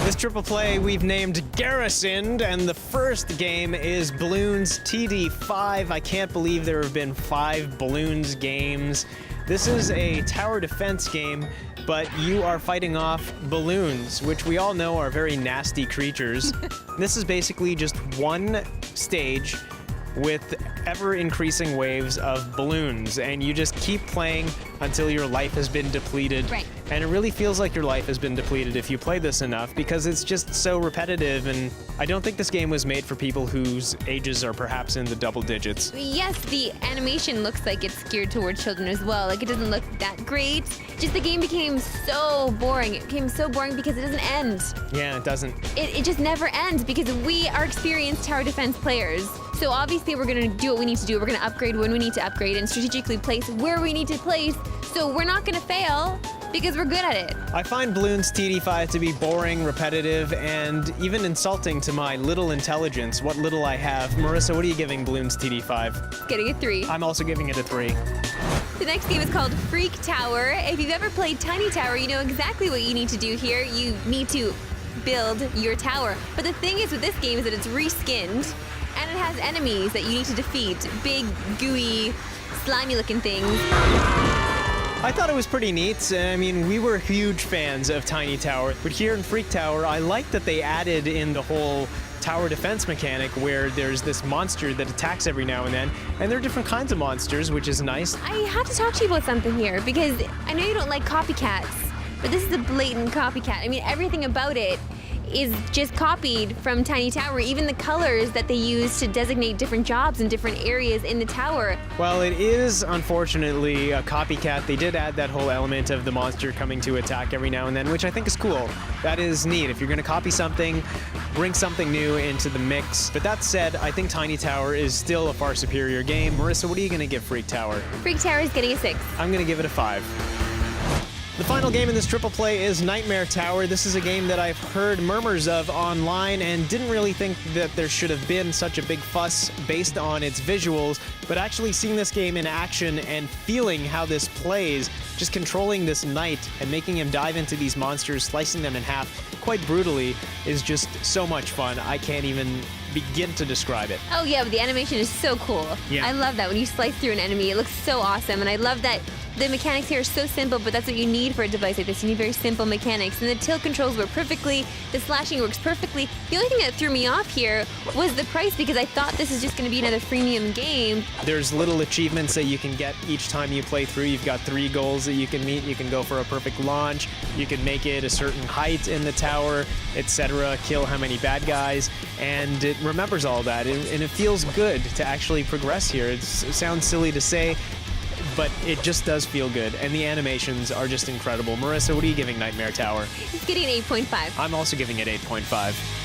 This triple play we've named Garrisoned, and the first game is Bloons TD5. I can't believe there have been 5 Bloons games. This is a tower defense game, but you are fighting off balloons, which we all know are very nasty creatures. This is basically just one stage with ever-increasing waves of balloons, and you just keep playing until your life has been depleted. Right. And it really feels like your life has been depleted if you play this enough, because it's just so repetitive, and I don't think this game was made for people whose ages are perhaps in the double digits. Yes, the animation looks like it's geared towards children as well. Like, it doesn't look that great. Just the game became so boring. It became so boring because it doesn't end. Yeah, it doesn't. It just never ends because we are experienced tower defense players. So obviously we're gonna do what we need to do. We're gonna upgrade when we need to upgrade and strategically place where we need to place. So we're not gonna fail because we're good at it. I find Bloons TD5 to be boring, repetitive, and even insulting to my little intelligence, what little I have. Marissa, what are you giving Bloons TD5? Getting a 3. I'm also giving it a 3. The next game is called Freak Tower. If you've ever played Tiny Tower, you know exactly what you need to do here. You need to build your tower. But the thing is with this game is that it's reskinned, and it has enemies that you need to defeat. Big, gooey, slimy-looking things. I thought it was pretty neat. I mean, we were huge fans of Tiny Tower, but here in Freak Tower, I like that they added in the whole tower defense mechanic where there's this monster that attacks every now and then, and there are different kinds of monsters, which is nice. I have to talk to you about something here, because I know you don't like copycats, but this is a blatant copycat. I mean, everything about it is just copied from Tiny Tower, even the colors that they use to designate different jobs in different areas in the tower. Well, it is unfortunately a copycat. They did add that whole element of the monster coming to attack every now and then, which I think is cool. That is neat. If you're gonna copy something, bring something new into the mix. But that said, I think Tiny Tower is still a far superior game. Marissa, what are you gonna give Freak Tower? Freak Tower is getting a 6. I'm gonna give it a 5. The final game in this triple play is Knightmare Tower. This is a game that I've heard murmurs of online and didn't really think that there should have been such a big fuss based on its visuals, but actually seeing this game in action and feeling how this plays, just controlling this knight and making him dive into these monsters, slicing them in half quite brutally, is just so much fun. I can't even begin to describe it. Oh yeah, but the animation is so cool. Yeah. I love that when you slice through an enemy, it looks so awesome, and I love that the mechanics here are so simple, but that's what you need for a device like this. You need very simple mechanics, and the tilt controls work perfectly, the slashing works perfectly. The only thing that threw me off here was the price, because I thought this is just going to be another freemium game. There's little achievements that you can get each time you play through. You've got 3 goals that you can meet. You can go for a perfect launch, you can make it a certain height in the tower, etc., kill how many bad guys, and it remembers all that, and it feels good to actually progress here. It sounds silly to say, but it just does feel good, and the animations are just incredible. Marissa, what are you giving Knightmare Tower? It's getting an 8.5. I'm also giving it 8.5.